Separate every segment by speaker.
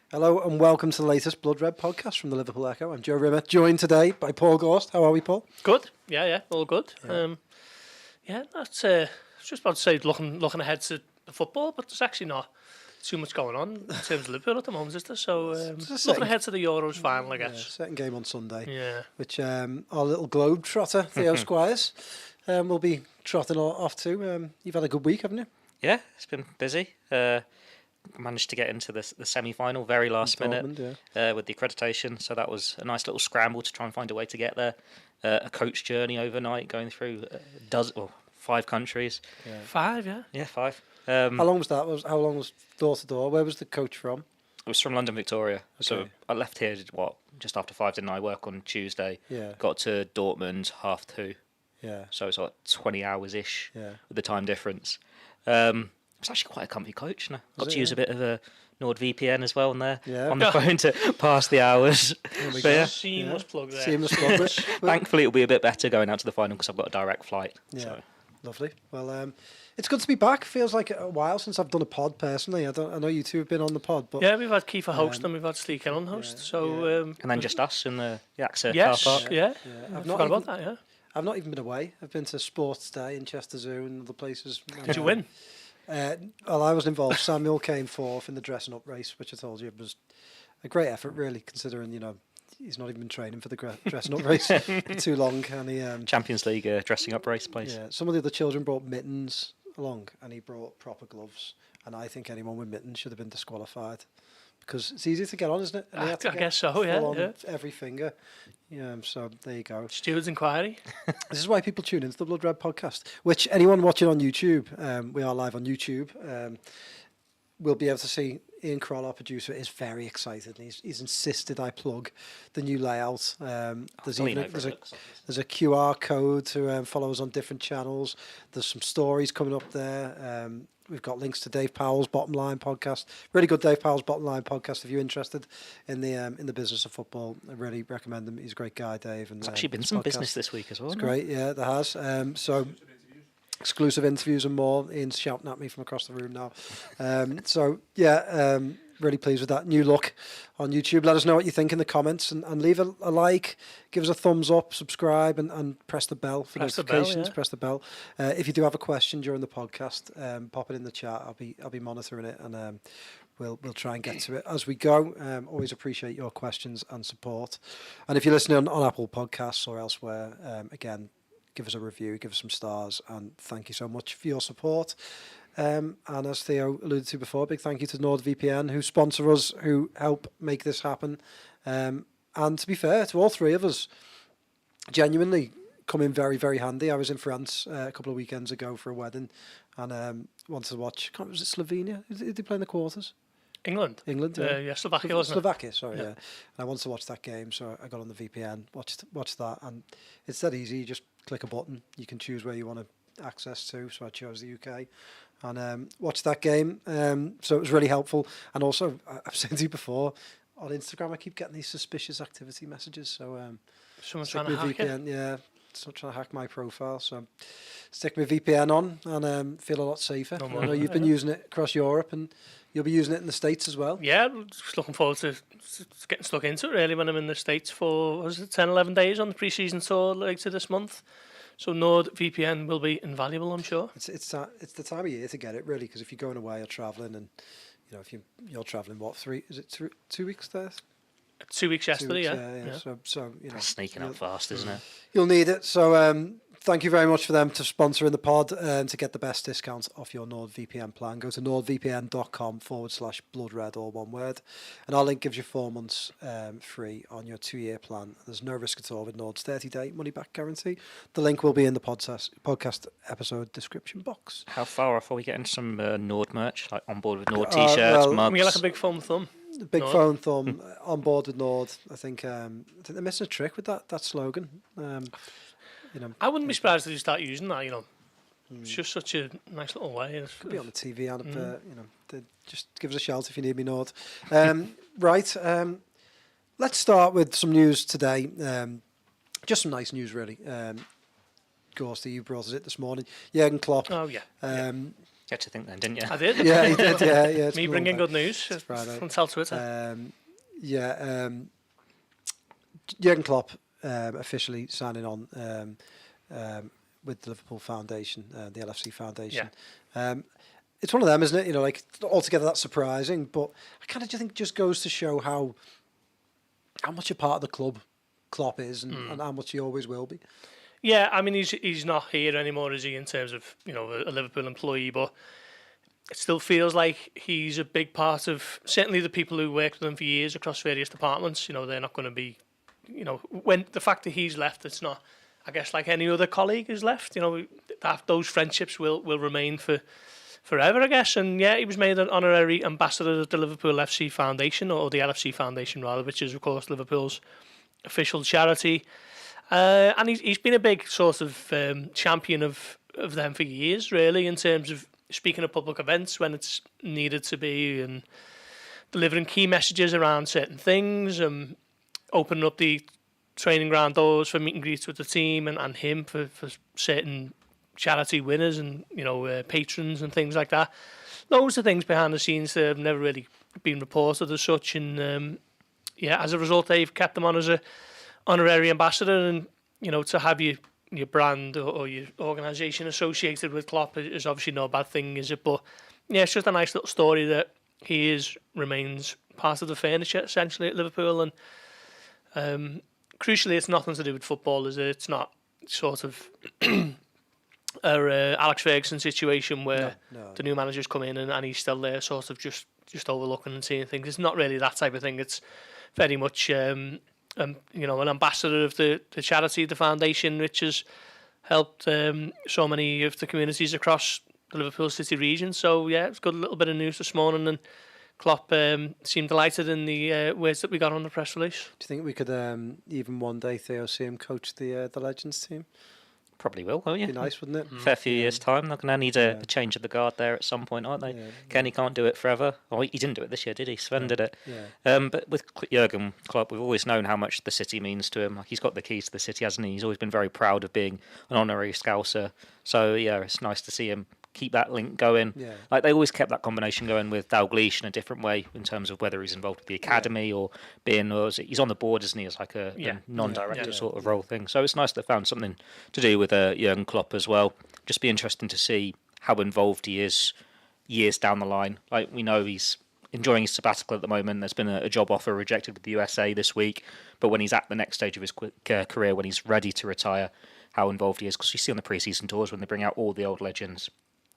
Speaker 1: Hello and welcome to the latest Blood Red podcast from the Liverpool Echo. I'm Joe Rimmer, joined today by Paul Gorst. How are we, Paul?
Speaker 2: Good. Yeah, all good. That's just about to say looking ahead to the football, but there's actually not too much going on in terms of Liverpool at the moment, is there? So looking ahead to the Euros final, I guess.
Speaker 1: Second game on Sunday.
Speaker 2: Yeah.
Speaker 1: Which our little globe trotter, Theo Squires, will be trotting off to. You've had a good week, haven't you?
Speaker 3: Yeah, it's been busy. Managed to get into the semi-final very last minute with the accreditation, so that was a nice little scramble to try and find a way to get there. A coach journey overnight going through 5 countries.
Speaker 2: Yeah. 5, yeah?
Speaker 3: Yeah, 5.
Speaker 1: How long was that? How long was door to door? Where was the coach from?
Speaker 3: It was from London, Victoria.
Speaker 1: Okay.
Speaker 3: So I left here, just after 5, didn't I? Work on Tuesday.
Speaker 1: Yeah.
Speaker 3: Got to Dortmund 2:30.
Speaker 1: Yeah.
Speaker 3: So it's like 20 hours-ish with the time difference. It's actually quite a comfy coach. And I got to use a bit of a NordVPN as well on the phone to pass the hours.
Speaker 2: Seamless plug there.
Speaker 1: Seamless plug.
Speaker 3: Thankfully, it'll be a bit better going out to the final because I've got a direct flight.
Speaker 1: Yeah.
Speaker 3: So.
Speaker 1: Lovely. Well, it's good to be back. Feels like a while since I've done a pod personally. I know you two have been on the pod, but
Speaker 2: we've had Kiefer host and we've had Sleek on host.
Speaker 3: And then just us in the AXA car park.
Speaker 2: Yeah. I've
Speaker 1: not even been away. I've been to Sports Day in Chester Zoo and other places.
Speaker 2: Did you win?
Speaker 1: Well, I was involved. Samuel came fourth in the dressing up race, which I told you was a great effort, really, considering he's not even been training for the dressing up race for too long. And he
Speaker 3: Champions League dressing up race place.
Speaker 1: Yeah, some of the other children brought mittens along, and he brought proper gloves. And I think anyone with mittens should have been disqualified because it's easy to get on, isn't it?
Speaker 2: I guess so. Yeah.
Speaker 1: Every finger. Yeah, so there you go.
Speaker 2: Steward's inquiry.
Speaker 1: This is why people tune into the Blood Red podcast, which anyone watching on YouTube, we are live on YouTube, will be able to see. Ian Kroll, our producer, is very excited. And he's insisted I plug the new layout. There's a QR code to follow us on different channels. There's some stories coming up there. We've got links to Dave Powell's Bottom Line podcast. Really good Dave Powell's Bottom Line podcast. If you're interested in the business of football, I really recommend him. He's a great guy, Dave. And
Speaker 3: there's actually been some business this week as well.
Speaker 1: It's great, yeah, there has. So exclusive interviews and more. Ian's shouting at me from across the room now. Really pleased with that new look on YouTube. Let us know what you think in the comments and leave a like, give us a thumbs up, subscribe and press the bell for notifications. Press the bell. If you do have a question during the podcast, pop it in the chat. I'll be monitoring it and we'll try and get to it as we go. Always appreciate your questions and support. And if you're listening on Apple Podcasts or elsewhere, again, give us a review, give us some stars, and thank you so much for your support. And as Theo alluded to before, big thank you to NordVPN, who sponsor us, who help make this happen. And to be fair to all three of us, genuinely come in very, very handy. I was in France a couple of weekends ago for a wedding and wanted to watch, was it Slovenia? Did they play in the quarters?
Speaker 2: England. Slovakia, wasn't it?
Speaker 1: Slovakia, sorry, yeah. And I wanted to watch that game, so I got on the VPN, watched that, and it's that easy. You just click a button, you can choose where you want to access to, so I chose the UK and watched that game. So it was really helpful. And also, I've said to you before, on Instagram, I keep getting these suspicious activity messages. So
Speaker 2: someone's trying to hack
Speaker 1: VPN, it? Yeah, someone trying to hack my profile. So stick my VPN on and feel a lot safer. I know you've been using it across Europe and you'll be using it in the States as well.
Speaker 2: Yeah, just looking forward to getting stuck into it really when I'm in the States for 10, 11 days on the pre-season tour later this month. So NordVPN will be invaluable, I'm sure.
Speaker 1: It's the time of year to get it really, because if you're going away or travelling, and if you're travelling, what 2 weeks there?
Speaker 2: 2 weeks yesterday,
Speaker 1: 2 weeks, yeah. So
Speaker 3: that's sneaking up fast, isn't it?
Speaker 1: You'll need it. So thank you very much for them to sponsoring the pod and to get the best discounts off your NordVPN plan. Go to nordvpn.com/bloodred, all one word. And our link gives you 4 months free on your 2-year plan. There's no risk at all with Nord's 30-day money-back guarantee. The link will be in the podcast episode description box.
Speaker 3: How far off are we getting some Nord merch, like on board with Nord t-shirts, mugs?
Speaker 2: We get like a big foam thumb.
Speaker 1: Big phone thumb on board with Nord. I think they're missing a trick with that slogan.
Speaker 2: I wouldn't be surprised if you start using that. It's just such a nice little way.
Speaker 1: Could be on the TV and just give us a shout if you need me, Nord. Right. Let's start with some news today. Just some nice news, really. Gorsty, you brought us it this morning. Jurgen Klopp.
Speaker 2: Oh yeah.
Speaker 3: had to think then, didn't you?
Speaker 2: I did.
Speaker 1: Yeah, he did. Yeah.
Speaker 2: Me bringing good news from South Twitter.
Speaker 1: Jurgen Klopp officially signing on with the Liverpool Foundation, the LFC Foundation. Yeah. It's one of them, isn't it? Like altogether that's surprising, but I kind of think just goes to show how much a part of the club Klopp is, and how much he always will be.
Speaker 2: Yeah, I mean he's not here anymore, is he? In terms of a Liverpool employee, but it still feels like he's a big part of certainly the people who worked with him for years across various departments. They're not going to be, when the fact that he's left, it's not, I guess, like any other colleague who's left. Those friendships will remain forever, I guess. And yeah, he was made an honorary ambassador of the Liverpool FC Foundation, or the LFC Foundation rather, which is of course Liverpool's official charity. And he's been a big sort of champion of them for years, really, in terms of speaking at public events when it's needed to be, and delivering key messages around certain things, and opening up the training ground doors for meet and greets with the team and him for certain charity winners and patrons and things like that. Loads of things behind the scenes that have never really been reported as such, and as a result they've kept him on as a honorary ambassador, and to have your brand or your organisation associated with Klopp is obviously no bad thing, is it? But yeah, it's just a nice little story that he remains part of the furniture essentially at Liverpool, and crucially it's nothing to do with football, is it? It's not sort of Alex Ferguson situation where the new manager's come in and he's still there sort of just overlooking and seeing things. It's not really that type of thing. It's very much an ambassador of the charity, the foundation, which has helped so many of the communities across the Liverpool City region. So yeah, it's got a little bit of news this morning, and Klopp seemed delighted in the words that we got on the press release.
Speaker 1: Do you think we could even one day, Theo, see him coach the Legends team?
Speaker 3: Probably will, won't you?
Speaker 1: Be nice, wouldn't it?
Speaker 3: Fair few years' time. They're going to need a change of the guard there at some point, aren't they? Yeah, Kenny can't do it forever. Oh, he didn't do it this year, did he? Sven did it. Yeah. But with Jurgen Klopp, we've always known how much the city means to him. Like, he's got the keys to the city, hasn't he? He's always been very proud of being an honorary Scouser. So yeah, it's nice to see him keep that link going. Yeah. Like they always kept that combination going with Dalglish in a different way in terms of whether he's involved with the academy or being, he's on the board, isn't he, as like a non-director sort of role thing. So it's nice to found something to do with Jurgen Klopp as well. Just be interesting to see how involved he is years down the line. Like we know he's enjoying his sabbatical at the moment. There's been a job offer rejected with the USA this week, but when he's at the next stage of his career, when he's ready to retire, how involved he is. Because you see on the pre-season tours when they bring out all the old legends,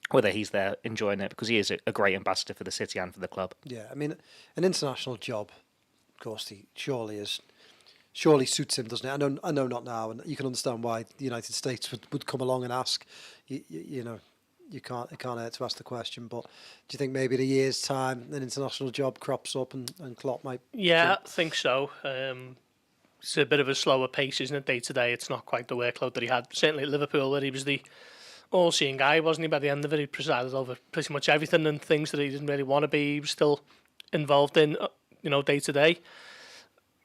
Speaker 3: whether he's there enjoying it, because he is a great ambassador for the city and for the club. Yeah,
Speaker 1: I mean, an international job, of course, he surely suits him, doesn't it? I know not now, and you can understand why the United States would come along and ask. You can't hurt to ask the question, but do you think maybe in a year's time an international job crops up and Klopp might?
Speaker 2: Yeah, I think so. It's a bit of a slower pace, isn't it, day to day? It's not quite the workload that he had, certainly at Liverpool, where he was the all-seeing guy, wasn't he? By the end of it, he presided over pretty much everything, and things that he didn't really want to be, he was still involved in, day to day.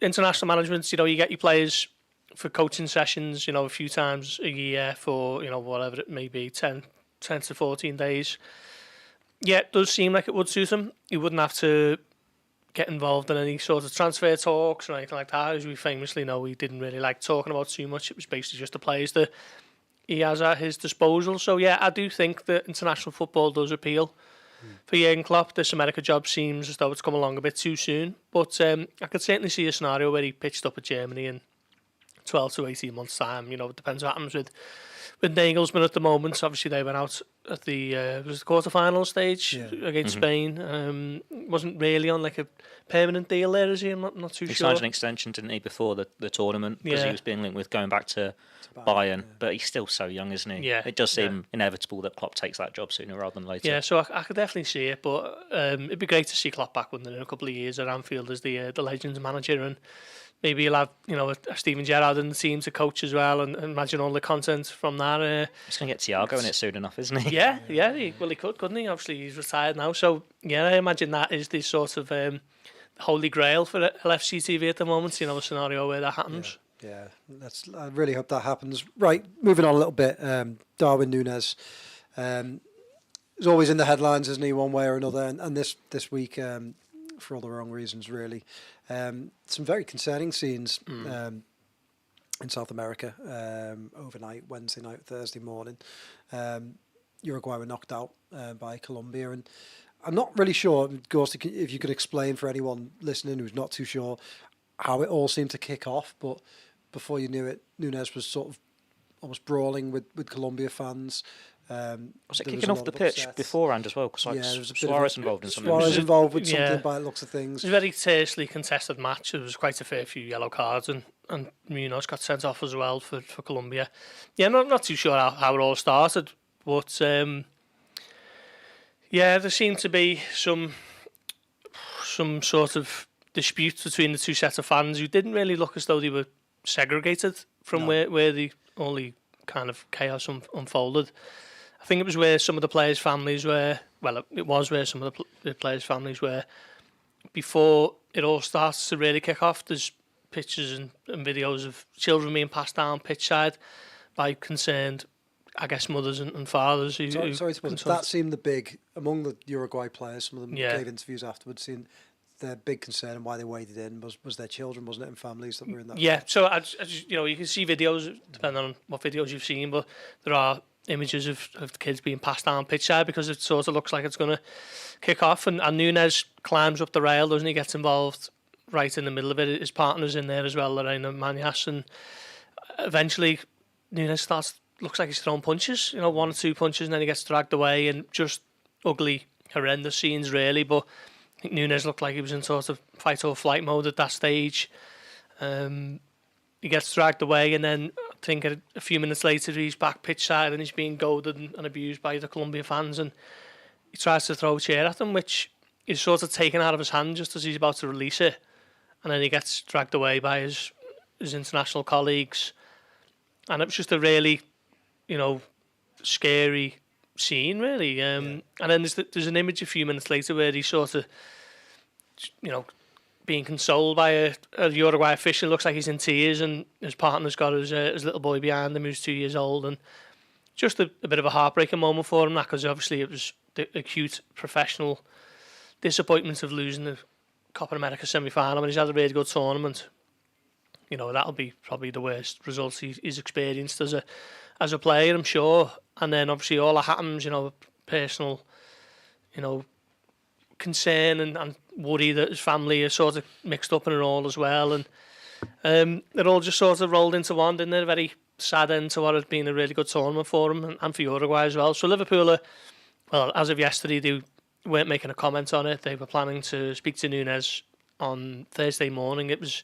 Speaker 2: International management, you get your players for coaching sessions, a few times a year for, whatever it may be, 10 to 14 days. Yeah, it does seem like it would suit him. He wouldn't have to get involved in any sort of transfer talks or anything like that. As we famously know, he didn't really like talking about too much. It was basically just the players that he has at his disposal. So yeah, I do think that international football does appeal for Jurgen Klopp. This America job seems as though it's come along a bit too soon, but I could certainly see a scenario where he pitched up at Germany in 12 to 18 months' time. It depends what happens with Nagelsmann at the moment. Obviously, they went out at the quarter-final stage against Spain. Wasn't really on like a permanent deal there, is he? I'm not too sure.
Speaker 3: He signed an extension, didn't he, before the tournament, because he was being linked with going back to Bayern, but he's still so young, isn't he?
Speaker 2: Yeah.
Speaker 3: It does seem inevitable that Klopp takes that job sooner rather than later.
Speaker 2: Yeah, so I could definitely see it, but it'd be great to see Klopp back in a couple of years at Anfield as the Legends manager, and maybe he'll have a Steven Gerrard in the team to coach as well, and imagine all the content from that.
Speaker 3: He's going to get Thiago in it soon enough, isn't he?
Speaker 2: Yeah. He could, couldn't he? Obviously, he's retired now, so yeah, I imagine that is the sort of holy grail for LFC TV at the moment. A scenario where that happens.
Speaker 1: Yeah, I really hope that happens. Right, moving on a little bit. Darwin Nunez. he's always in the headlines, isn't he, one way or another? And this week, for all the wrong reasons, really. Some very concerning scenes in South America overnight, Wednesday night, Thursday morning. Uruguay were knocked out by Colombia, and I'm not really sure, Gorst, if you could explain for anyone listening who's not too sure how it all seemed to kick off, but before you knew it, Nunez was sort of almost brawling with Colombia fans.
Speaker 3: Was it kicking off the pitch beforehand as well? Because there was Squires involved in something.
Speaker 1: Squires involved with something by the looks of things.
Speaker 2: It was a very tersely contested match. There was quite a fair few yellow cards, and Munoz got sent off as well for Colombia. Yeah, not too sure how it all started, but there seemed to be some sort of dispute between the two sets of fans who didn't really look as though they were segregated from where the only kind of chaos unfolded. I think it was where some of the players' families were. Well, it was where some of the players' families were. Before it all starts to really kick off, there's pictures and videos of children being passed down pitch side by concerned, I guess, mothers and fathers.
Speaker 1: Sorry to put that seemed the big, among the Uruguay players, some of them gave interviews afterwards, seeing their big concern and why they waded in was their children, wasn't it, and families that were in that.
Speaker 2: Yeah, so I just, you can see videos, depending on what videos you've seen, but there are images of the kids being passed down pitch side because it sort of looks like it's going to kick off, and Nunez climbs up the rail, doesn't he, gets involved right in the middle of it. His partner's in there as well, Lorena Manias, and eventually Nunez looks like he's throwing punches, one or two punches, and then he gets dragged away, and just ugly, horrendous scenes really, but I think Nunez looked like he was in sort of fight or flight mode at that stage. He gets dragged away, and then I think a few minutes later he's back pitch side and he's being goaded and abused by the Colombia fans, and he tries to throw a chair at them, which is sort of taken out of his hand just as he's about to release it, and then he gets dragged away by his international colleagues, and it was just a really, scary scene, really. And then there's an image a few minutes later where he's sort of, being consoled by a Uruguay official. Looks like he's in tears, and his partner's got his little boy behind him who's 2 years old, and just a bit of a heartbreaking moment for him, that, because obviously it was the acute professional disappointment of losing the Copa America semi-final. And he's had a really good tournament. That'll be probably the worst results he's experienced as a player, I'm sure. And then obviously all that happens, personal, concern and worry that his family are sort of mixed up in it all as well. And it all just sort of rolled into one, didn't it? A very sad end to what had been a really good tournament for him and for Uruguay as well. So Liverpool, as of yesterday, they weren't making a comment on it. They were planning to speak to Nunez on Thursday morning. It was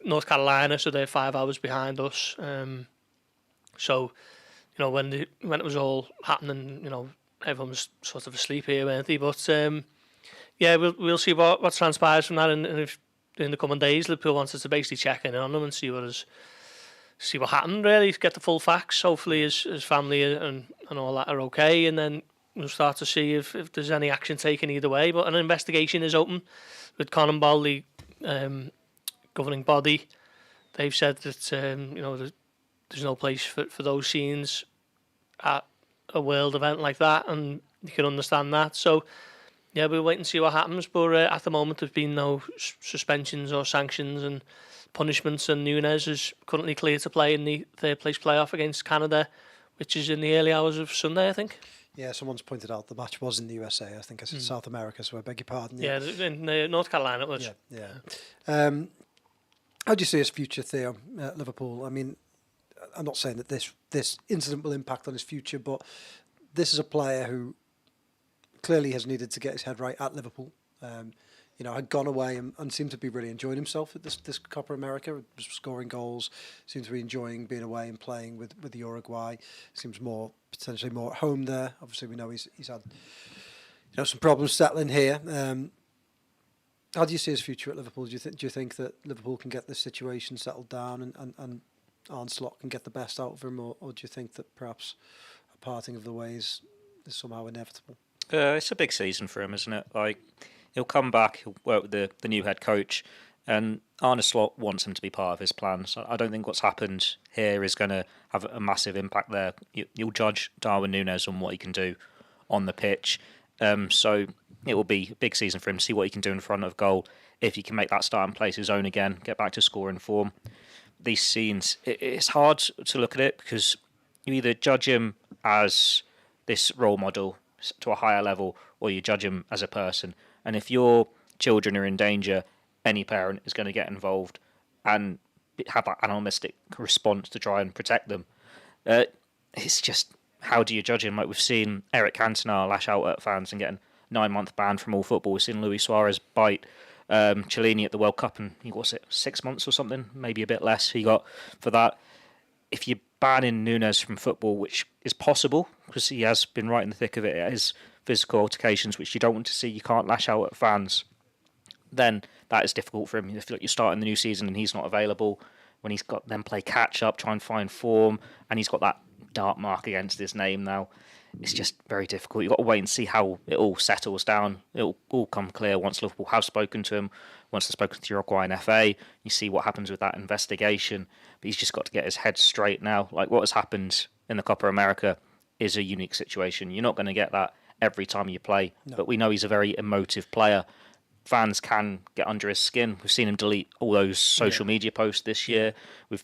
Speaker 2: North Carolina, so they're 5 hours behind us. So, when it was all happening, everyone was sort of asleep here, weren't they? But we'll see what transpires from that, and if in the coming days Liverpool wanted to basically check in on them and see what happened. Really, get the full facts. Hopefully, his family and all that are okay, and then we'll start to see if there's any action taken either way. But an investigation is open with CONMEBOL, the governing body. They've said that there's no place for those scenes at a world event like that, and you can understand that. So, we'll wait and see what happens. But at the moment, there's been no suspensions or sanctions and punishments, and Nunez is currently clear to play in the third place playoff against Canada, which is in the early hours of Sunday, I think.
Speaker 1: Yeah, someone's pointed out the match was in the USA. I think it's in South America, so I beg your pardon.
Speaker 2: Yeah, in North Carolina it was.
Speaker 1: Yeah. How do you see his future, Theo, at Liverpool? I mean, I'm not saying that this incident will impact on his future, but this is a player who clearly has needed to get his head right at Liverpool. Had gone away and seemed to be really enjoying himself at this Copa America, scoring goals, seems to be enjoying being away and playing with Uruguay. Seems potentially more at home there. Obviously, we know he's had some problems settling here. How do you see his future at Liverpool? Do you think that Liverpool can get this situation settled down and Arne Slot can get the best out of him, or do you think that perhaps a parting of the ways is somehow inevitable?
Speaker 3: It's a big season for him, isn't it? Like, he'll come back, he'll work with the new head coach, and Arne Slot wants him to be part of his plan. So I don't think what's happened here is going to have a massive impact there. You'll judge Darwin Nunez on what he can do on the pitch. So it will be a big season for him to see what he can do in front of goal. If he can make that starting place his own again, get back to scoring form. These scenes, it's hard to look at it because you either judge him as this role model to a higher level or you judge him as a person. And if your children are in danger, any parent is going to get involved and have that animalistic response to try and protect them. It's just, how do you judge him? Like we've seen Eric Cantona lash out at fans and getting 9-month ban from all football. We've seen Luis Suarez bite Chiellini at the World Cup, and he was 6 months or something, maybe a bit less he got for that. If you're banning Nunez from football, which is possible because he has been right in the thick of it, it is physical altercations which you don't want to see, you can't lash out at fans, then that is difficult for him. You feel like you're starting the new season and he's not available, when he's got then play catch up, try and find form, and he's got that dark mark against his name now. It's just very difficult. You've got to wait and see how it all settles down. It'll all come clear once Liverpool have spoken to him, once they've spoken to Uruguay and FA. You see what happens with that investigation. But he's just got to get his head straight now. Like what has happened in the Copa America is a unique situation. You're not going to get that every time you play. No. But we know he's a very emotive player. Fans can get under his skin. We've seen him delete all those social media posts this year. We've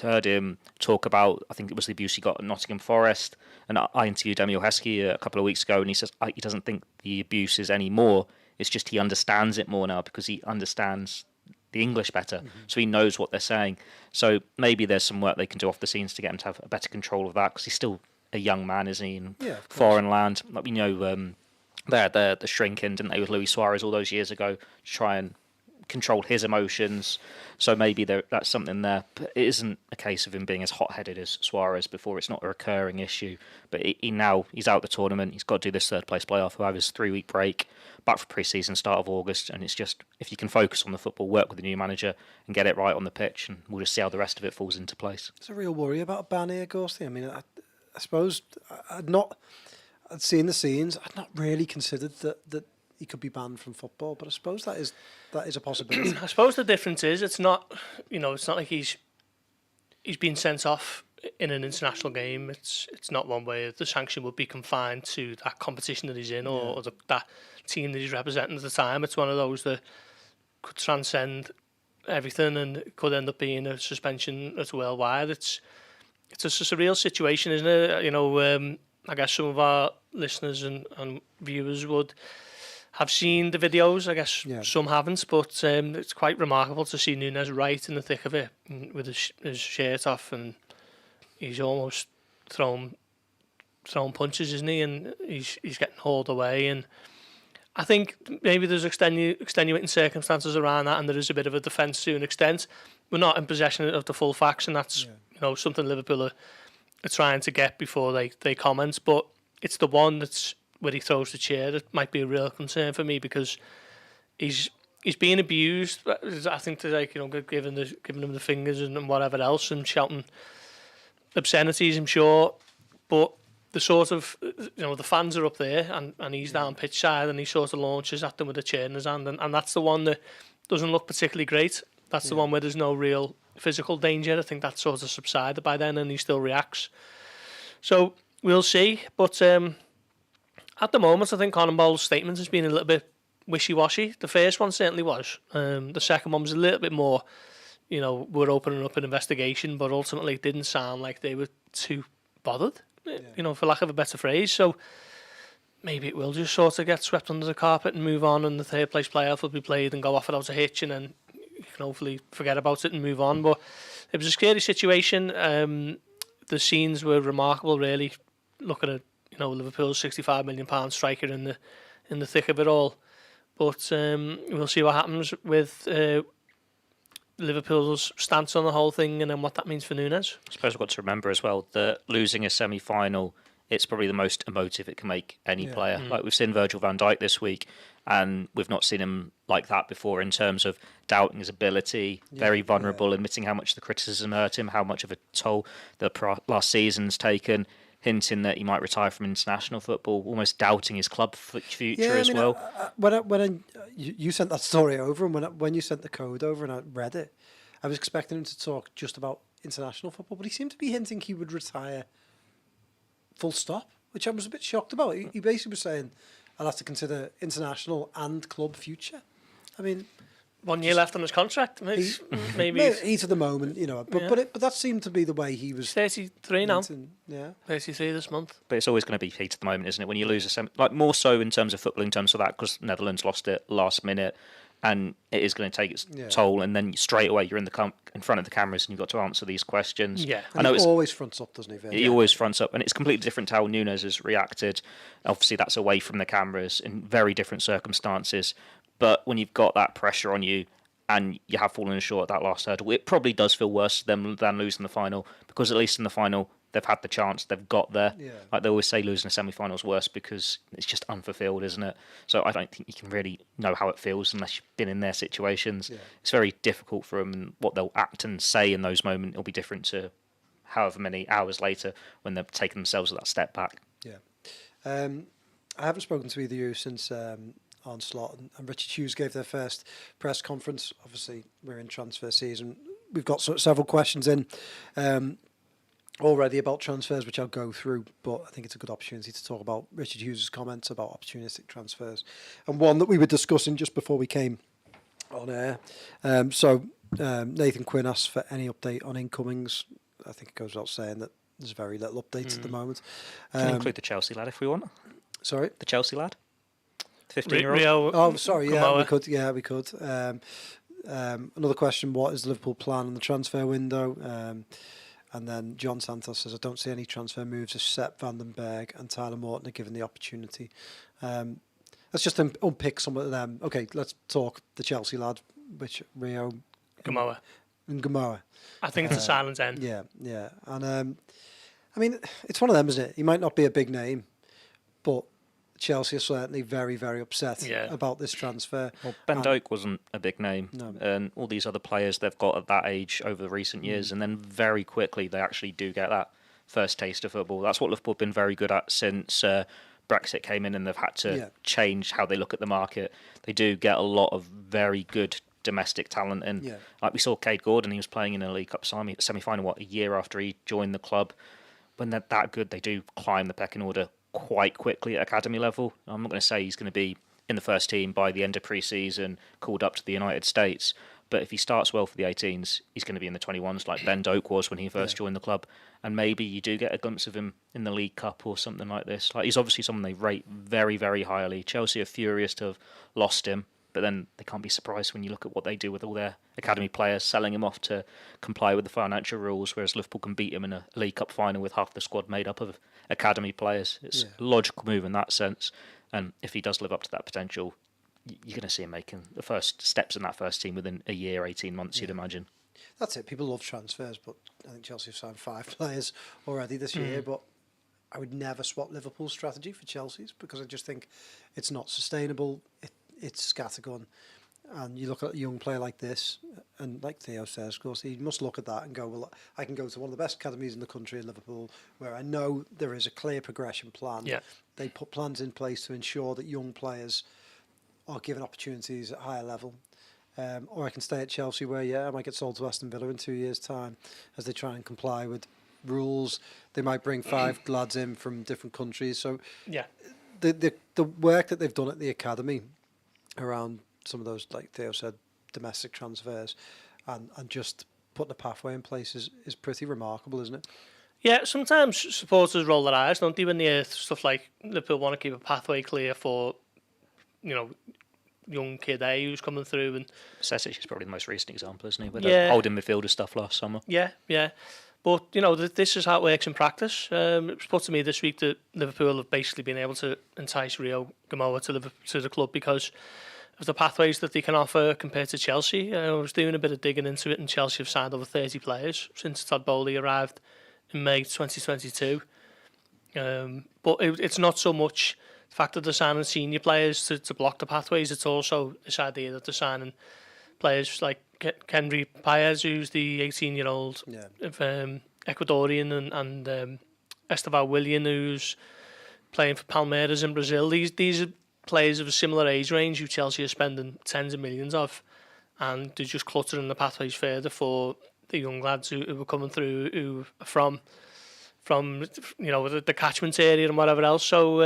Speaker 3: heard him talk about, I think it was the abuse he got at Nottingham Forest. And I interviewed Emil Heskey a couple of weeks ago, and he says he doesn't think the abuse is any more. It's just he understands it more now because he understands the English better. Mm-hmm. So he knows what they're saying. So maybe there's some work they can do off the scenes to get him to have a better control of that, because he's still a young man, isn't he, in foreign land. Like we know they had the shrink-in, didn't they, with Luis Suarez all those years ago, to try and control his emotions. So maybe that's something there. But it isn't a case of him being as hot-headed as Suarez before. It's not a recurring issue. But he's out the tournament. He's got to do this third-place playoff. He'll have his 3-week break, back for pre-season, start of August. And it's just, if you can focus on the football, work with the new manager and get it right on the pitch, and we'll just see how the rest of it falls into place.
Speaker 1: It's a real worry about a ban here, Gorsty. I mean, I suppose I'd seen the scenes. I'd not really considered that he could be banned from football, but I suppose that is a possibility.
Speaker 2: I suppose the difference is it's not like he's been sent off in an international game. It's not one where the sanction would be confined to that competition that he's in or that team that he's representing at the time. It's one of those that could transcend everything and it could end up being a suspension that's worldwide. It's a surreal situation, isn't it? I guess some of our listeners and viewers would have seen the videos. I guess some haven't, but it's quite remarkable to see Nunez right in the thick of it with his shirt off, and he's almost throwing punches, isn't he? And he's getting hauled away. And I think maybe there's extenuating circumstances around that, and there is a bit of a defence to an extent. We're not in possession of the full facts, and that's something Liverpool are trying to get before they comment. But it's the one that's where he throws the chair that might be a real concern for me, because he's being abused. I think they're giving him the fingers and whatever else and shouting obscenities, I'm sure. But the sort of the fans are up there and he's down pitch side and he sort of launches at them with a chair in his hand, and that's the one that doesn't look particularly great. That's the one where there's no real physical danger. I think that sort of subsided by then and he still reacts. So we'll see. But at the moment, I think Connor statement has been a little bit wishy-washy. The first one certainly was. The second one was a little bit more, we're opening up an investigation, but ultimately it didn't sound like they were too bothered, for lack of a better phrase. So maybe it will just sort of get swept under the carpet and move on, and the third place playoff will be played and go off without a hitch, and then you can hopefully forget about it and move on. But it was a scary situation. The scenes were remarkable, really, looking at Liverpool's £65 million striker in the thick of it all. But we'll see what happens with Liverpool's stance on the whole thing and then what that means for Nunez.
Speaker 3: I suppose we've got to remember as well that losing a semi-final, it's probably the most emotive it can make any player. Like we've seen Virgil van Dijk this week, and we've not seen him like that before in terms of doubting his ability, very vulnerable, admitting how much the criticism hurt him, how much of a toll the last season's taken, hinting that he might retire from international football, almost doubting his club future as well.
Speaker 1: When you sent that story over, and when you sent the code over and I read it, I was expecting him to talk just about international football, but he seemed to be hinting he would retire full stop. which I was a bit shocked about. He basically was saying, I'll have to consider international and club future. I mean...
Speaker 2: 1 year left on his contract. Maybe
Speaker 1: he's at the moment, but that seemed to be the way he was.
Speaker 2: 33 now. 33 this month.
Speaker 3: But it's always going to be heat at the moment, isn't it? When you lose more so in terms of football, in terms of that, because Netherlands lost it last minute, and it is going to take its toll. And then straight away you're in front of the cameras, and you've got to answer these questions.
Speaker 1: Yeah, I know he always fronts up, doesn't he? Virgil?
Speaker 3: He always fronts up, and it's completely different to how Nunez has reacted. Obviously, that's away from the cameras in very different circumstances. But when you've got that pressure on you and you have fallen short at that last hurdle, it probably does feel worse than losing the final, because at least in the final, they've had the chance, they've got there. Yeah. Like they always say, losing a semi-final is worse because it's just unfulfilled, isn't it? So I don't think you can really know how it feels unless you've been in their situations. Yeah. It's very difficult for them, and what they'll act and say in those moments will be different to however many hours later when they've taken themselves that step back.
Speaker 1: Yeah. I haven't spoken to either of you since... Arne Slot and Richard Hughes gave their first press conference. Obviously, we're in transfer season. We've got several questions in already about transfers, which I'll go through, but I think it's a good opportunity to talk about Richard Hughes' comments about opportunistic transfers, and one that we were discussing just before we came on air. Nathan Quinn asked for any update on incomings. I think it goes without saying that there's very little updates at the moment.
Speaker 3: Can include the Chelsea lad if we want.
Speaker 1: Sorry?
Speaker 3: The Chelsea lad? 15-year-old.
Speaker 1: Oh, sorry. Yeah, we could. Yeah, we could. Another question: what is the Liverpool plan on the transfer window? And then John Santos says, I don't see any transfer moves except Van den Berg and Tyler Morton are given the opportunity. Let's just unpick some of them. Okay, let's talk the Chelsea lad, which Rio
Speaker 2: Gamoa.
Speaker 1: And Gamoa.
Speaker 2: I think it's a silent end.
Speaker 1: Yeah. And I mean, it's one of them, isn't it? He might not be a big name, but Chelsea are certainly very, very upset about this transfer.
Speaker 3: Well, Ben Doak wasn't a big name, and all these other players they've got at that age over the recent years, and then very quickly they actually do get that first taste of football. That's what Liverpool have been very good at since Brexit came in, and they've had to change how they look at the market. They do get a lot of very good domestic talent in. Like we saw Cade Gordon, he was playing in a League Cup semi-final, a year after he joined the club. When they're that good, they do climb the pecking order quite quickly at academy level. I'm not going to say he's going to be in the first team by the end of pre-season, called up to the United States, but if he starts well for the 18s, he's going to be in the 21s like Ben Doak was when he first joined the club, and maybe you do get a glimpse of him in the League Cup or something like this. Like, he's obviously someone they rate very, very highly. Chelsea are furious to have lost him, but then they can't be surprised when you look at what they do with all their academy players, selling him off to comply with the financial rules, whereas Liverpool can beat him in a League Cup final with half the squad made up of academy players. It's a logical move in that sense, and if he does live up to that potential, you're going to see him making the first steps in that first team within a year, 18 months, you'd imagine.
Speaker 1: That's it. People love transfers, but I think Chelsea have signed 5 players already this year, but I would never swap Liverpool's strategy for Chelsea's, because I just think it's not sustainable. It's scattergun, and you look at a young player like this, and like Theo says, of course, he must look at that and go, well, I can go to one of the best academies in the country in Liverpool, where I know there is a clear progression plan. They put plans in place to ensure that young players are given opportunities at higher level. Or I can stay at Chelsea, where I might get sold to Aston Villa in 2 years' time as they try and comply with rules. They might bring 5 lads in from different countries. So the work that they've done at the academy around some of those, like Theo said, domestic transfers, and just putting a pathway in place is pretty remarkable, isn't it?
Speaker 2: Yeah, sometimes supporters roll their eyes, don't they, when they hear stuff like Liverpool want to keep a pathway clear for, young kid A who's coming through. And
Speaker 3: Sesic is probably the most recent example, isn't he? With the holding midfielder stuff last summer.
Speaker 2: Yeah. But, this is how it works in practice. It was put to me this week that Liverpool have basically been able to entice Rio Gamoa to the club because of the pathways that they can offer compared to Chelsea. I was doing a bit of digging into it, and Chelsea have signed over 30 players since Todd Bowley arrived in May 2022. But it's not so much the fact that they're signing senior players to block the pathways. It's also this idea that they're signing players like Kendry Paez, who's the 18-year-old Ecuadorian, and Esteval Willian, who's playing for Palmeiras in Brazil. These are players of a similar age range who Chelsea are spending tens of millions of, and they're just cluttering the pathways further for the young lads who are coming through, who are from from the catchment area and whatever else. So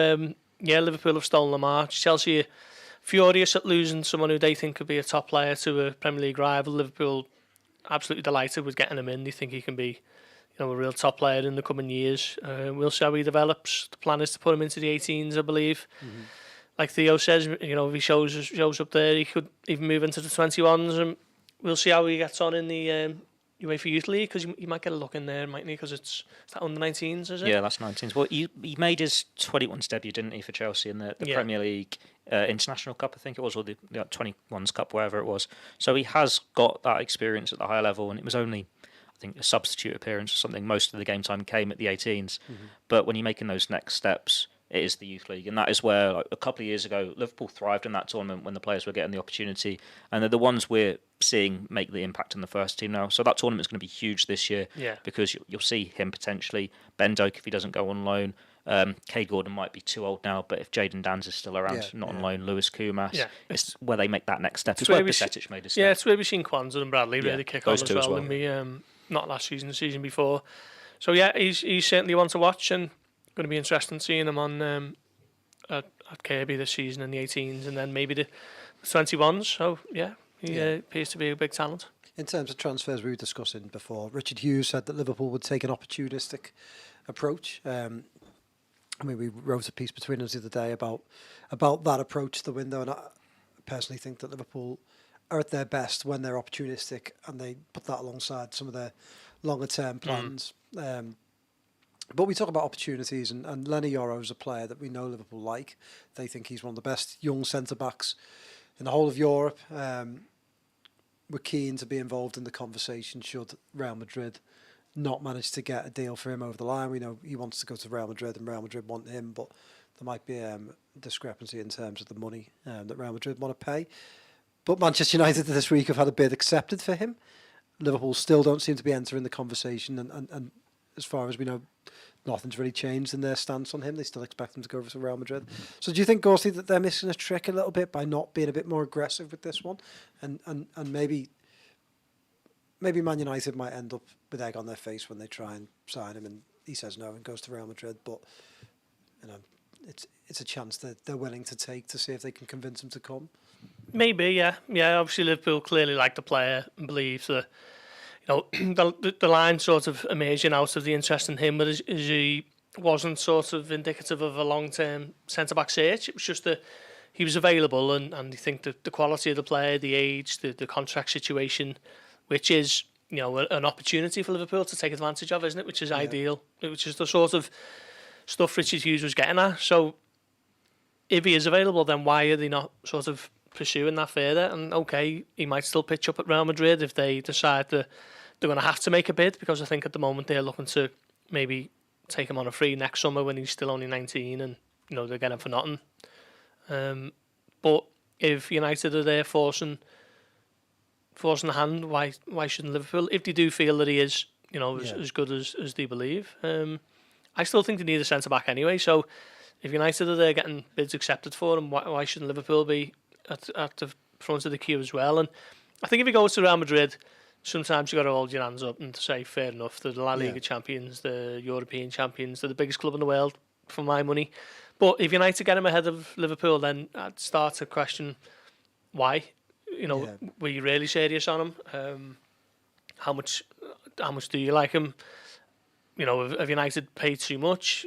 Speaker 2: Liverpool have stolen the march. Chelsea are furious at losing someone who they think could be a top player to a Premier League rival. Liverpool absolutely delighted with getting him in. They think he can be a real top player in the coming years. We'll see how he develops. The plan is to put him into the 18s, I believe. Mm-hmm. Like Theo says, if he shows up there, he could even move into the 21s, and we'll see how he gets on in the UEFA Youth League, because you might get a look in there, mightn't he? Because it's that under 19s, is it?
Speaker 3: Yeah, that's 19s. Well, he made his 21s debut, didn't he, for Chelsea in the Premier League International Cup, I think it was, or the 21s Cup, wherever it was. So he has got that experience at the higher level, and it was only, I think, a substitute appearance or something. Most of the game time came at the 18s. Mm-hmm. But when you're making those next steps, it is the Youth League, and that is where, like, a couple of years ago, Liverpool thrived in that tournament when the players were getting the opportunity, and they're the ones we're seeing make the impact in the first team now. So that tournament is going to be huge this year, because you'll see him potentially, Ben Doak if he doesn't go on loan, Cade Gordon might be too old now, but if Jadon Danns is still around, not on loan, Lewis Kumas, it's where they make that next step. It's where Bajcetic made a step.
Speaker 2: Yeah, it's where we've seen Kwanzaa and Bradley really kick on as well, and we not last season, the season before. So he's certainly one to watch, and going to be interesting seeing him on at Kirby this season in the 18s, and then maybe the 21s. So he appears to be a big talent.
Speaker 1: In terms of transfers, we were discussing before, Richard Hughes said that Liverpool would take an opportunistic approach. We wrote a piece between us the other day about that approach to the window, and I personally think that Liverpool are at their best when they're opportunistic, and they put that alongside some of their longer term plans. But we talk about opportunities, and Lenny Yoro is a player that we know Liverpool like. They think he's one of the best young centre-backs in the whole of Europe. We're keen to be involved in the conversation should Real Madrid not manage to get a deal for him over the line. We know he wants to go to Real Madrid, and Real Madrid want him, but there might be a discrepancy in terms of the money that Real Madrid want to pay. But Manchester United this week have had a bid accepted for him. Liverpool still don't seem to be entering the conversation, and as far as we know, nothing's really changed in their stance on him. They still expect him to go over to Real Madrid. So do you think, Gorsty, that they're missing a trick a little bit by not being a bit more aggressive with this one? And maybe Man United might end up with egg on their face when they try and sign him, and he says no and goes to Real Madrid. But it's a chance that they're willing to take to see if they can convince him to come.
Speaker 2: Maybe, yeah. Obviously, Liverpool clearly like the player and believe that the line sort of emerging out of the interest in him, but as he wasn't sort of indicative of a long-term centre-back search. It was just that he was available, and I think that the quality of the player, the age, the contract situation, which is an opportunity for Liverpool to take advantage of, isn't it? Which is ideal, which is the sort of stuff Richard Hughes was getting at. So if he is available, then why are they not sort of pursuing that further? And okay, he might still pitch up at Real Madrid if they decide that they're going to have to make a bid, because I think at the moment they're looking to maybe take him on a free next summer when he's still only 19, and they're getting him for nothing. But if United are there forcing the hand, why shouldn't Liverpool? If they do feel that he is as good as they believe, I still think they need a centre back anyway. So if United are there getting bids accepted for him, why shouldn't Liverpool be at the front of the queue as well? And I think if he goes to Real Madrid, sometimes you've got to hold your hands up and to say, fair enough, they're the La Liga champions, the European champions, they're the biggest club in the world for my money. But if United get him ahead of Liverpool, then I'd start to question why. Were you really serious on him? How much do you like him? Have United paid too much?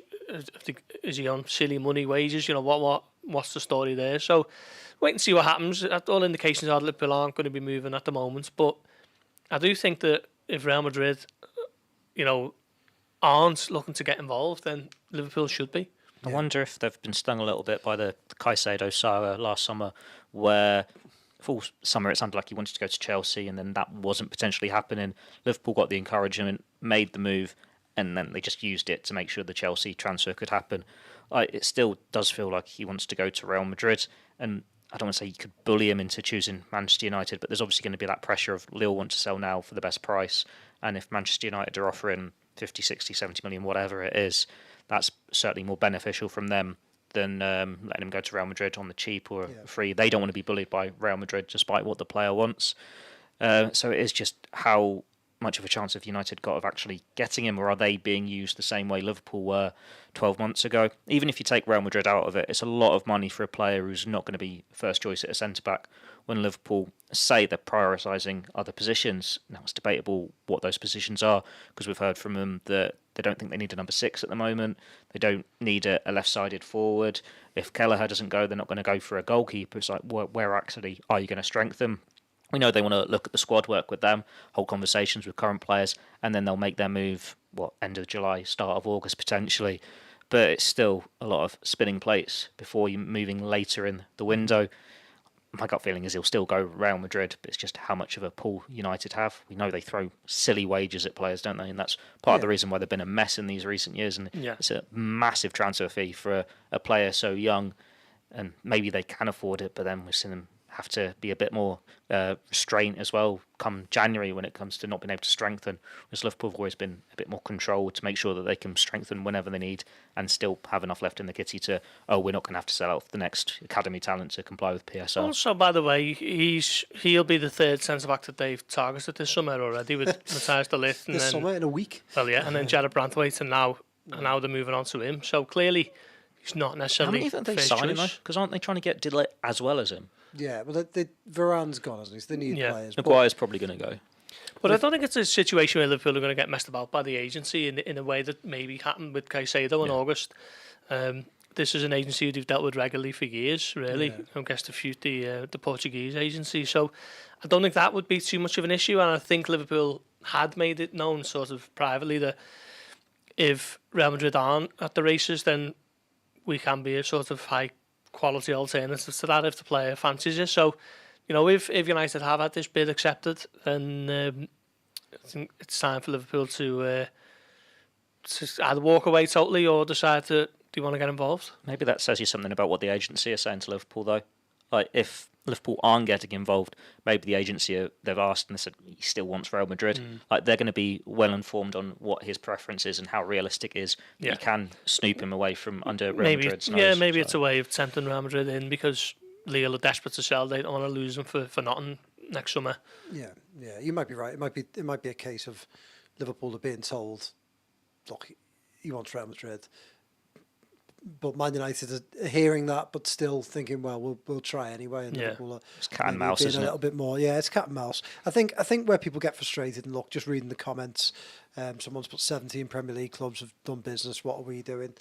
Speaker 2: Is he on silly money wages? What's the story there? So wait and see what happens. All indications are that Liverpool aren't going to be moving at the moment, but I do think that if Real Madrid, aren't looking to get involved, then Liverpool should be.
Speaker 3: I wonder if they've been stung a little bit by the Caicedo saga last summer, where full summer it sounded like he wanted to go to Chelsea, and then that wasn't potentially happening. Liverpool got the encouragement, made the move, and then they just used it to make sure the Chelsea transfer could happen. It still does feel like he wants to go to Real Madrid, and I don't want to say you could bully him into choosing Manchester United, but there's obviously going to be that pressure of Lille want to sell now for the best price, and if Manchester United are offering 50, 60, 70 million, whatever it is, that's certainly more beneficial from them than letting him go to Real Madrid on the cheap or free. They don't want to be bullied by Real Madrid despite what the player wants. So it is just how much of a chance have United got of actually getting him, or are they being used the same way Liverpool were 12 months ago? Even if you take Real Madrid out of it, it's a lot of money for a player who's not going to be first choice at a centre-back when Liverpool say they're prioritising other positions. Now, it's debatable what those positions are, because we've heard from them that they don't think they need a number 6 at the moment. They don't need a left-sided forward. If Kelleher doesn't go, they're not going to go for a goalkeeper. It's like, where actually are you going to strengthen? We know they want to look at the squad, work with them, hold conversations with current players, and then they'll make their move, end of July, start of August potentially. But it's still a lot of spinning plates before you moving later in the window. My gut feeling is he'll still go Real Madrid, but it's just how much of a pull United have. We know they throw silly wages at players, don't they? And that's part of the reason why they've been a mess in these recent years. And it's a massive transfer fee for a player so young, and maybe they can afford it, but then we've seen them have to be a bit more restraint as well come January when it comes to not being able to strengthen. Whereas Liverpool have always been a bit more controlled to make sure that they can strengthen whenever they need and still have enough left in the kitty to, we're not going to have to sell out the next academy talent to comply with PSL.
Speaker 2: Also, by the way, he'll be the third centre-back that they've targeted this summer already with Matthias de Ligt.
Speaker 1: This summer in a week?
Speaker 2: Well, yeah, and then Jared Brantwaite, and now they're moving on to him. So clearly, he's not necessarily.
Speaker 3: How many have they signed though? Because aren't they trying to get de Ligt as well as him?
Speaker 1: Yeah, well, Varane's gone, hasn't he? So they need players.
Speaker 3: Maguire's probably going to go.
Speaker 2: But I don't think it's a situation where Liverpool are going to get messed about by the agency in a way that maybe happened with Caicedo in August. This is an agency who they've dealt with regularly for years, really. I guess the Portuguese agency. So I don't think that would be too much of an issue. And I think Liverpool had made it known sort of privately that if Real Madrid aren't at the races, then we can be a sort of high quality alternative to that if the player fancies you. So, if United have had this bid accepted, then I think it's time for Liverpool to either walk away totally or decide to do you want to get involved.
Speaker 3: Maybe that says you something about what the agency are saying to Liverpool, though. Like, if Liverpool aren't getting involved, maybe the agency they've asked and they said he still wants Real Madrid. Like, they're going to be well informed on what his preference is and how realistic it is. You can snoop him away from under Real Madrid's nose.
Speaker 2: Maybe it's a way of tempting Real Madrid in because Lille are desperate to sell. They don't want to lose him for nothing next summer. Yeah,
Speaker 1: you might be right. It might be a case of Liverpool are being told, look, he wants Real Madrid. But Man United are hearing that, but still thinking, well, we'll try anyway. And Liverpool are
Speaker 3: it's cat and mouse, isn't it?
Speaker 1: A little bit more, it's cat and mouse. I think where people get frustrated and look, just reading the comments, someone's put 17 Premier League clubs have done business. What are we doing?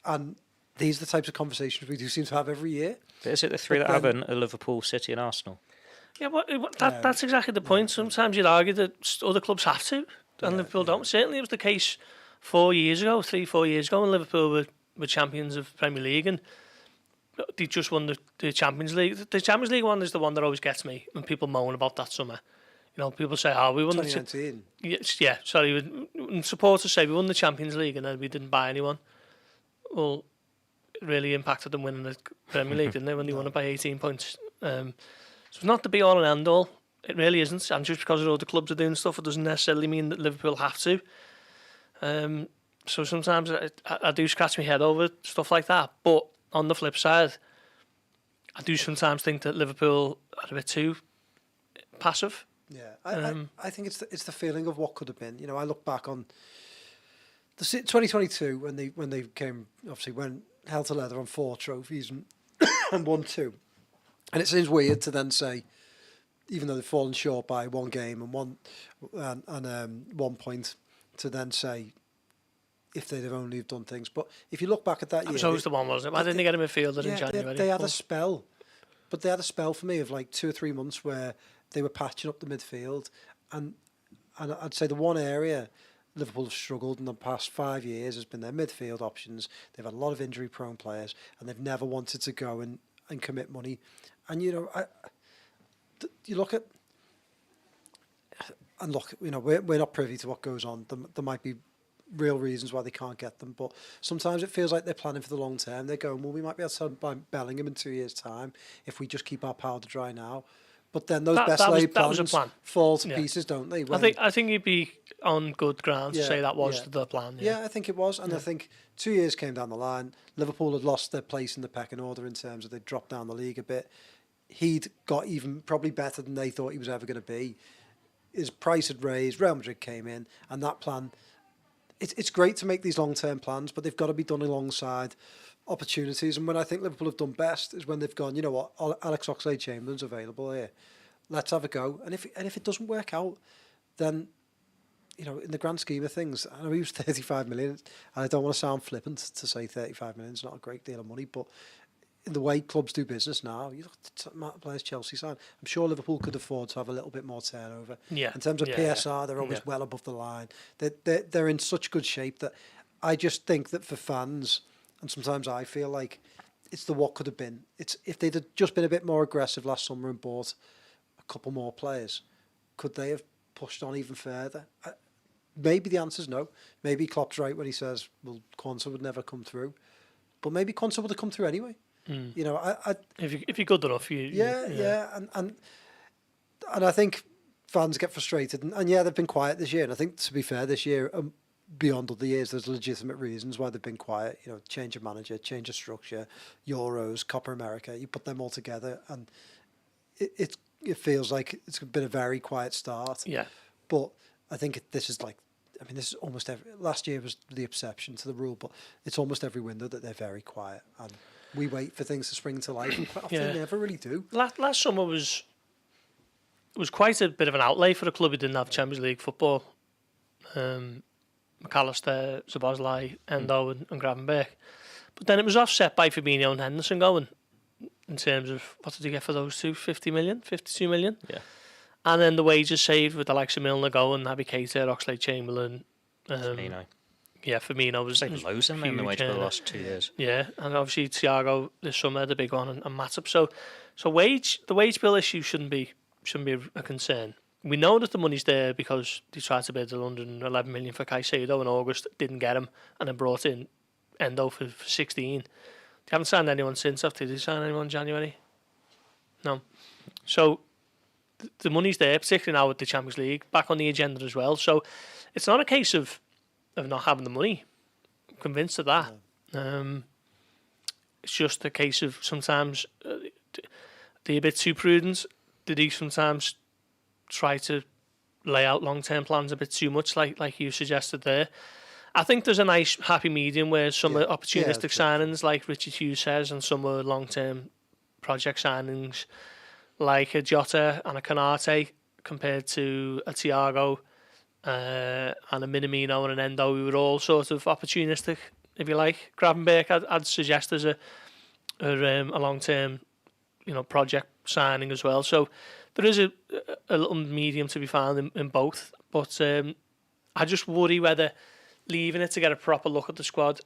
Speaker 1: And these are the types of conversations we do seem to have every year.
Speaker 3: But is it the three that haven't? Liverpool, City, and Arsenal?
Speaker 2: Yeah, that's exactly the point. Sometimes you'd argue that other clubs have to, and Liverpool don't. Certainly, it was the case 4 years ago, 3-4 years ago, when Liverpool were champions of Premier League and they just won the Champions League. The Champions League one is the one that always gets me when people moan about that summer. People say, we won
Speaker 1: 2019.
Speaker 2: When supporters say we won the Champions League and then we didn't buy anyone. Well, it really impacted them winning the Premier League, didn't it, when they won it by 18 points. So it's not the be-all and end-all. It really isn't. And just because all the clubs are doing stuff, it doesn't necessarily mean that Liverpool have to. So sometimes I do scratch my head over stuff like that. But on the flip side, I do sometimes think that Liverpool are a bit too passive.
Speaker 1: Yeah, I think it's the feeling of what could have been. I look back on the 2022 when they came, obviously went hell to leather on 4 trophies and won 2. And it seems weird to then say, even though they've fallen short by 1 game and 1 point, to then say, if they'd have only done things. But if you look back at that year...
Speaker 2: That was always the one, wasn't it? Why didn't they get a midfielder in January?
Speaker 1: They had a spell. But they had a spell for me of like 2 or 3 months where they were patching up the midfield. And I'd say the one area Liverpool have struggled in the past 5 years has been their midfield options. They've had a lot of injury-prone players and they've never wanted to go and commit money. And, you look at... And look, we're not privy to what goes on. There might be real reasons why they can't get them, but sometimes it feels like they're planning for the long term. They're going, well, we might be able to buy Bellingham in 2 years' time if we just keep our powder dry now. But then those best laid plans fall to pieces, don't they?
Speaker 2: I think you'd be on good ground to say that was the plan.
Speaker 1: Yeah, I think it was, and I think 2 years came down the line. Liverpool had lost their place in the pecking order in terms of they'd dropped down the league a bit. He'd got even probably better than they thought he was ever going to be. his price had raised, Real Madrid came in, and that plan, it's great to make these long-term plans, but they've got to be done alongside opportunities. And when I think Liverpool have done best is when they've gone, you know what, Alex Oxlade-Chamberlain's available here, let's have a go. And if it doesn't work out, then, you know, in the grand scheme of things, I know he was 35 million, and I don't want to sound flippant to say 35 million is not a great deal of money, but in the way clubs do business now, you look at the amount of players Chelsea signed, I'm sure Liverpool could afford to have a little bit more turnover.
Speaker 2: Yeah.
Speaker 1: In terms of PSR, they're always well above the line. They're in such good shape that I just think that for fans, and sometimes I feel like it's the what could have been. It's if they'd have just been a bit more aggressive last summer and bought a couple more players, could they have pushed on even further? Maybe the answer's no. Maybe Klopp's right when he says, well, Quansah would never come through. But maybe Quansah would have come through anyway. You know,
Speaker 2: if you're good enough,
Speaker 1: and I think fans get frustrated, and they've been quiet this year. And I think, to be fair, this year, beyond other years, there's legitimate reasons why they've been quiet. You know, change of manager, change of structure, Euros, Copa America. You put them all together, and it feels like it's been a very quiet start.
Speaker 2: Yeah,
Speaker 1: but I think this is like. I mean, this is almost last year was the exception to the rule, but it's almost every window that they're very quiet, and we wait for things to spring to life, and quite often they never really do.
Speaker 2: Last summer was quite a bit of an outlay for a club who didn't have Champions League football. McAllister, Szoboszlai, Endo and Gravenberch. But then it was offset by Fabinho and Henderson going, in terms of, what did he get for those two? 50 million? 52 million?
Speaker 3: Yeah.
Speaker 2: And then the wages saved with the likes of Milner going, Naby Keita, Oxlade-Chamberlain.
Speaker 3: Firmino.
Speaker 2: Yeah, Firmino was
Speaker 3: loads in the wage for the last 2 years.
Speaker 2: Yeah, and obviously Thiago this summer, the big one, and Matip. So the wage bill issue shouldn't be a concern. We know that the money's there because they tried to bid 111 million for Caicedo in August, didn't get him, and then brought in Endo for 16. They haven't signed anyone since. Did they sign anyone in January? No. So the money's there, particularly now with the Champions League back on the agenda as well. So it's not a case of not having the money. I'm convinced of that. No. It's just a case of sometimes they're a bit too prudent. Did he sometimes try to lay out long-term plans a bit too much, like you suggested there? I think there's a nice happy medium where some are opportunistic signings, like Richard Hughes says, and some are long-term project signings, like a Jota and a Konate, compared to a Thiago and a Minamino and an Endo, who were all sort of opportunistic, if you like. Gravenberch, I'd suggest as a long-term, project signing as well. So there is a little medium to be found in both. But I just worry whether leaving it to get a proper look at the squad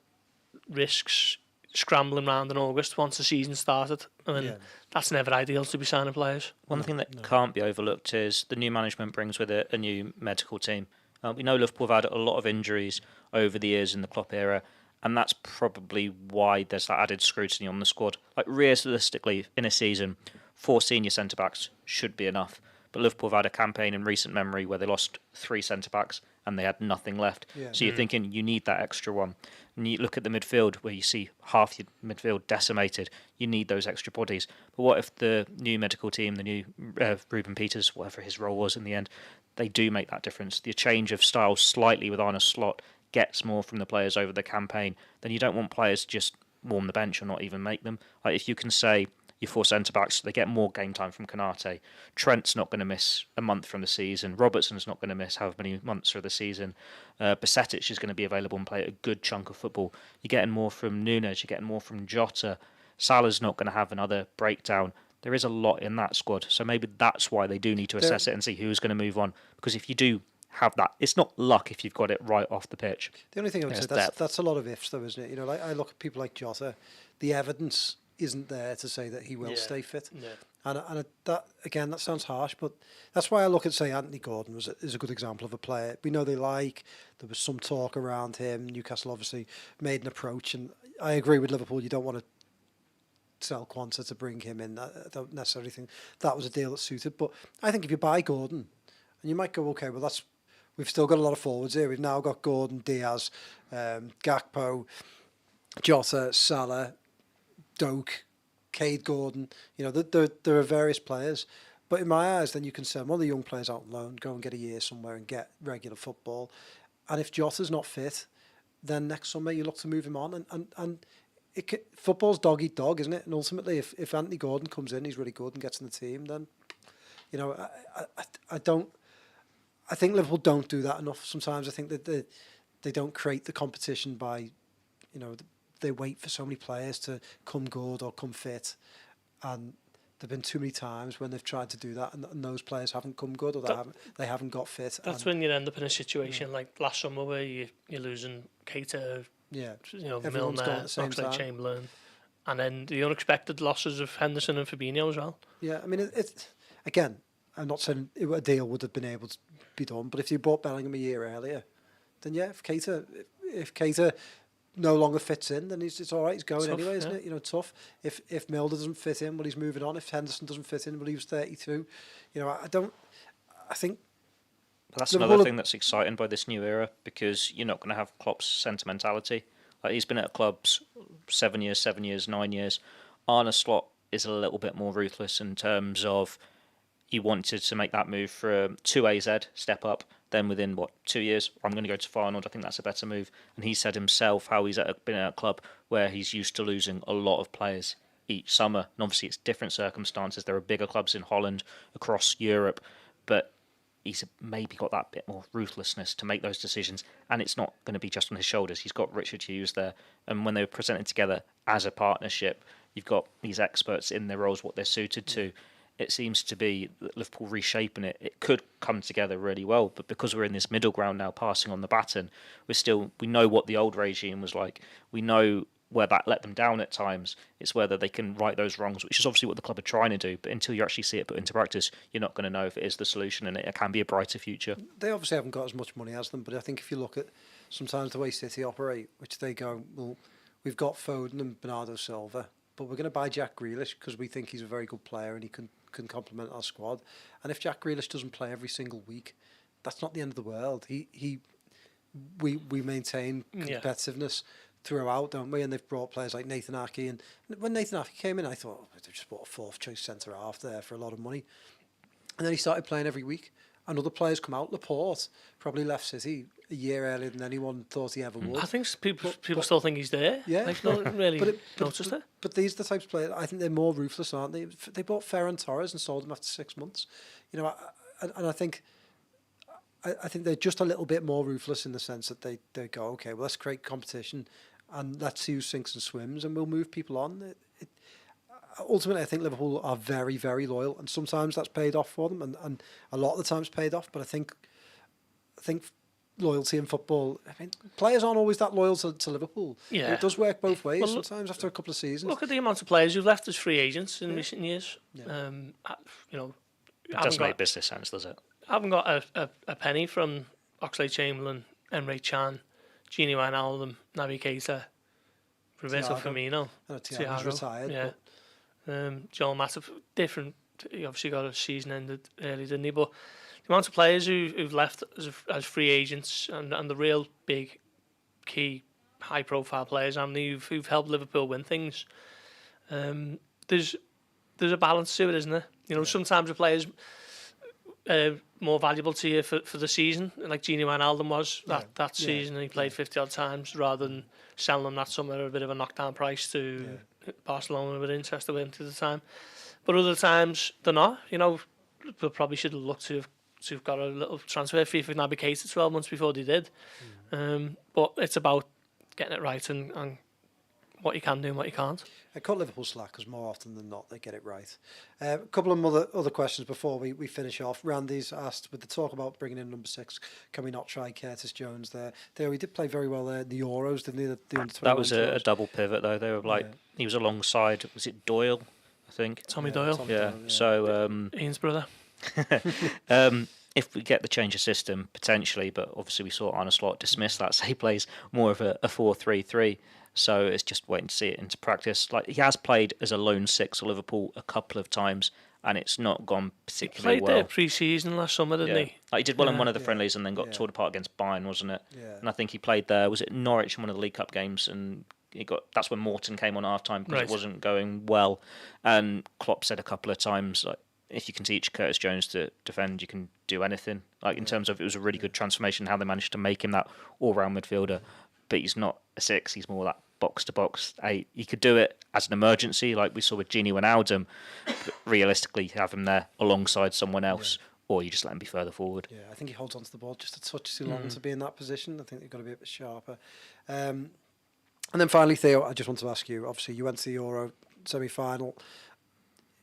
Speaker 2: risks scrambling around in August once the season started. I mean, that's never ideal to be signing players.
Speaker 3: One thing that can't be overlooked is the new management brings with it a new medical team. We know Liverpool have had a lot of injuries over the years in the Klopp era, and that's probably why there's that added scrutiny on the squad. Like, realistically, in a season, 4 senior centre-backs should be enough. But Liverpool have had a campaign in recent memory where they lost 3 centre-backs and they had nothing left. Yeah. So you're thinking you need that extra one. And you look at the midfield where you see half your midfield decimated. You need those extra bodies. But what if the new medical team, the new Ruben Peters, whatever his role was in the end, they do make that difference? The change of style slightly with Arne Slot gets more from the players over the campaign. Then you don't want players to just warm the bench or not even make them. Like, if you can say your 4 centre-backs, they get more game time from Konate. Trent's not going to miss a month from the season. Robertson's not going to miss however many months of the season. Basetic is going to be available and play a good chunk of football. You're getting more from Nunez. You're getting more from Jota. Salah's not going to have another breakdown. There is a lot in that squad. So maybe that's why they do need to assess it and see who's going to move on. Because if you do have that, it's not luck if you've got it right off the pitch.
Speaker 1: The only thing I would say, that's a lot of ifs though, isn't it? Like, I look at people like Jota, the evidence isn't there to say that he will stay fit. Yeah. And that, again, that sounds harsh, but that's why I look at, say, Anthony Gordon is a good example of a player we know there was some talk around him. Newcastle obviously made an approach, and I agree with Liverpool, you don't want to sell Quansah to bring him in. I don't necessarily think that was a deal that suited, but I think if you buy Gordon, and you might go, okay, well, we've still got a lot of forwards here. We've now got Gordon, Diaz, Gakpo, Jota, Salah, Doak, Cade Gordon. There are various players, But in my eyes, then you can send one of the young players out on loan, go and get a year somewhere and get regular football. And if Jota's not fit, then next summer you look to move him on. And football's dog eat dog, isn't it? And ultimately, if Anthony Gordon comes in, he's really good and gets in the team, then, I think Liverpool don't do that enough. Sometimes I think that they don't create the competition by, they wait for so many players to come good or come fit. And there've been too many times when they've tried to do that and those players haven't come good or they haven't got fit.
Speaker 2: That's when you end up in a situation like last summer where you're losing Keita, Milner, Oxlade-Chamberlain, and then the unexpected losses of Henderson and Fabinho as well.
Speaker 1: Yeah, I mean, it's again, I'm not saying a deal would have been able to be done, but if you bought Bellingham a year earlier, then yeah, if Keita no longer fits in, then it's all right. He's going tough, anyway, isn't it? Tough. If Milner doesn't fit in, well, he's moving on. If Henderson doesn't fit in, well, he was 32. I think.
Speaker 3: That's another thing that's exciting by this new era, because you're not going to have Klopp's sentimentality. Like, he's been at clubs 7 years, 9 years. Arne Slot is a little bit more ruthless in terms of he wanted to make that move from 2AZ, step up. Then within 2 years, I'm going to go to Feyenoord. I think that's a better move. And he said himself how he's been at a club where he's used to losing a lot of players each summer. And obviously it's different circumstances. There are bigger clubs in Holland, across Europe, but he's maybe got that bit more ruthlessness to make those decisions. And it's not going to be just on his shoulders. He's got Richard Hughes there. And when they were presented together as a partnership, you've got these experts in their roles, what they're suited to. It seems to be that Liverpool reshaping it. It could come together really well, but because we're in this middle ground now, passing on the baton, we know what the old regime was like. We know where that let them down at times. It's whether they can right those wrongs, which is obviously what the club are trying to do. But until you actually see it put into practice, you're not going to know if it is the solution, and it can be a brighter future.
Speaker 1: They obviously haven't got as much money as them, but I think if you look at sometimes the way City operate, which they go, well, we've got Foden and Bernardo Silva, but we're going to buy Jack Grealish because we think he's a very good player and he can complement our squad. And if Jack Grealish doesn't play every single week, that's not the end of the world. We maintain competitiveness throughout, don't we? And they've brought players like Nathan Ake. And when Nathan Ake came in, I thought, they've just bought a fourth choice centre half there for a lot of money. And then he started playing every week. And other players come out. Laporte probably left City a year earlier than anyone thought he ever would.
Speaker 2: I think people still think he's there.
Speaker 1: Yeah,
Speaker 2: like, not really noticed it.
Speaker 1: But these are the types of players. I think they're more ruthless, aren't they? They bought Ferran Torres and sold him after 6 months. And I think they're just a little bit more ruthless in the sense that they go, okay, well, let's create competition and let's see who sinks and swims, and we'll move people on. Ultimately, I think Liverpool are very, very loyal, and sometimes that's paid off for them, and a lot of the times paid off. But I think loyalty in football, I mean, players aren't always that loyal to Liverpool. Yeah. It does work both ways. Well, sometimes after a couple of seasons.
Speaker 2: Look at the amount of players who've left as free agents in recent years. Yeah.
Speaker 3: It doesn't make business sense, does it?
Speaker 2: I haven't got a penny from Oxlade-Chamberlain, Emre Can, Gini Wijnaldum, Naby Keita, Roberto Firmino,
Speaker 1: Thiago's retired.
Speaker 2: Yeah. Joel Matip, different. He obviously got a season ended early, didn't he? But the amount of players who've left as free agents and the real big, key, high-profile players, who've helped Liverpool win things. There's a balance to it, isn't there? Sometimes a player's more valuable to you for the season, like Gini Wijnaldum was that season, and he played 50 odd times, rather than selling them that summer at a bit of a knockdown price to Barcelona were interested in at the time. But other times they're not. They probably should have looked to have got a little transfer fee for Naby Keita 12 months before they did. But it's about getting it right and what you can do and what you can't.
Speaker 1: I cut Liverpool slack because more often than not they get it right. A couple of other questions before we finish off. Randy's asked, with the talk about bringing in number 6, can we not try Curtis Jones there? Theo, he did play very well there in the Euros, didn't he? The under-21
Speaker 3: that was a double pivot though. They were he was alongside, was it Doyle, I think?
Speaker 2: Tommy Doyle.
Speaker 3: Doyle. So
Speaker 2: Ian's brother.
Speaker 3: If we get the change of system, potentially, but obviously we saw Arne Slot dismiss that, so he plays more of a 4-3-3. So it's just waiting to see it into practice. Like, he has played as a lone 6 for Liverpool a couple of times, and it's not gone particularly well.
Speaker 2: He played there pre-season last summer, didn't he?
Speaker 3: Like, he did well in one of the friendlies and then got torn apart against Bayern, wasn't it?
Speaker 1: Yeah.
Speaker 3: And I think he played there, was it Norwich in one of the League Cup games, and that's when Morton came on half time because it wasn't going well. And Klopp said a couple of times, like, if you can teach Curtis Jones to defend, you can do anything. Like in terms of, it was a really good transformation how they managed to make him that all-round midfielder. But he's not a 6; he's more that box-to-box 8. He could do it as an emergency, like we saw with Gini Wijnaldum. But realistically, have him there alongside someone else, or you just let him be further forward.
Speaker 1: Yeah, I think he holds onto the ball just a touch too long to be in that position. I think they've got to be a bit sharper. And then finally, Theo, I just want to ask you. Obviously, you went to the Euro semi-final.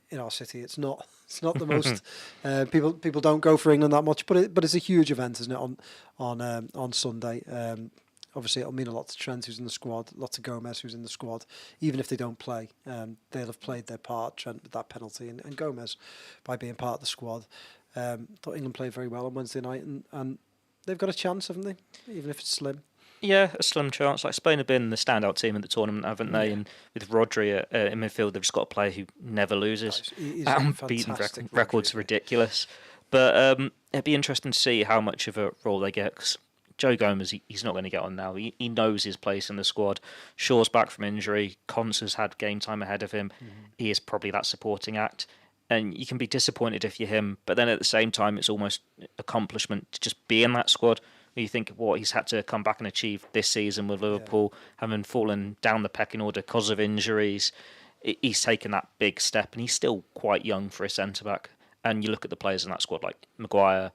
Speaker 1: In our city, it's not the most people don't go for England that much, but it's a huge event, isn't it? On Sunday, obviously it'll mean a lot to Trent, who's in the squad, a lot to Gomez, who's in the squad. Even if they don't play, they'll have played their part. Trent with that penalty, and Gomez by being part of the squad. Thought England played very well on Wednesday night, and they've got a chance, haven't they? Even if it's slim.
Speaker 3: Yeah, a slim chance. Like Spain have been the standout team in the tournament, haven't they? And with Rodri in midfield, they've just got a player who never loses. Unbeaten records ridiculous. But it'd be interesting to see how much of a role they get. Cause Joe Gomez, he's not going to get on now. He knows his place in the squad. Shaw's back from injury. Cons has had game time ahead of him. He is probably that supporting act. And you can be disappointed if you're him. But then at the same time, it's almost an accomplishment to just be in that squad. You think of what he's had to come back and achieve this season with Liverpool, having fallen down the pecking order because of injuries. He's taken that big step, and he's still quite young for a centre-back. And you look at the players in that squad like Maguire,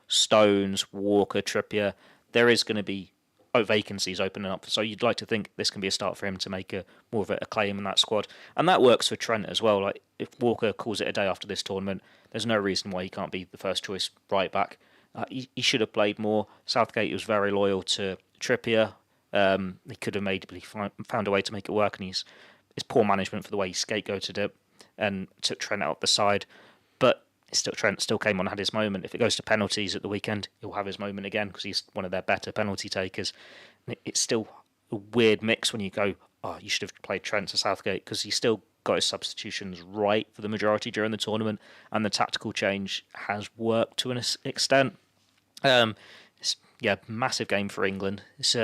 Speaker 3: Stones, Walker, Trippier. There is going to be vacancies opening up. So you'd like to think this can be a start for him to make more of a claim in that squad. And that works for Trent as well. Like if Walker calls it a day after this tournament, there's no reason why he can't be the first choice right back. He should have played more. Southgate was very loyal to Trippier. He could have found a way to make it work, and it's poor management for the way he scapegoated it and took Trent out the side. But Trent still came on and had his moment. If it goes to penalties at the weekend, he'll have his moment again because he's one of their better penalty takers. It's still a weird mix when you go, you should have played Trent to Southgate, because he still got his substitutions right for the majority during the tournament, and the tactical change has worked to an extent. Massive game for England. It's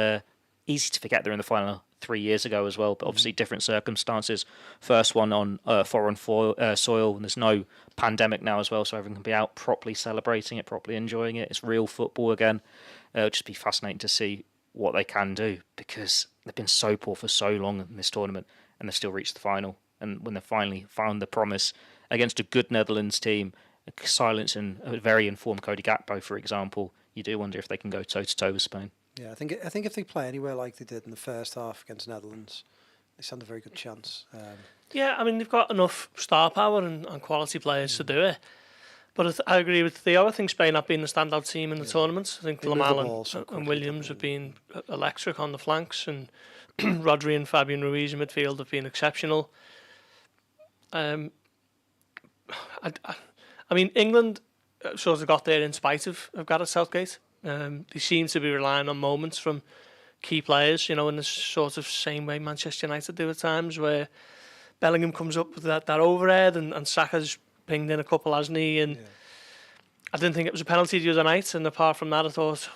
Speaker 3: easy to forget they're in the final 3 years ago as well, but obviously different circumstances. First one on foreign soil, and there's no pandemic now as well, so everyone can be out properly celebrating it, properly enjoying it. It's real football again. It'll just be fascinating to see what they can do, because they've been so poor for so long in this tournament, and they've still reached the final. And when they finally found the promise against a good Netherlands team, silencing a very informed Cody Gakpo, for example, you do wonder if they can go toe-to-toe with Spain.
Speaker 1: Yeah, I think if they play anywhere like they did in the first half against Netherlands, they stand a very good chance.
Speaker 2: Yeah, I mean, they've got enough star power and quality players to do it. But I agree with Theo. I think Spain have been the standout team in the tournament. I think Lamar and Williams have been electric on the flanks, and Rodri and Fabian Ruiz in midfield have been exceptional. I mean, England sort of got there in spite of Gareth Southgate. They seem to be relying on moments from key players, in the sort of same way Manchester United do at times, where Bellingham comes up with that overhead and Saka's pinged in a couple, hasn't he? And I didn't think it was a penalty the other night, and apart from that, I thought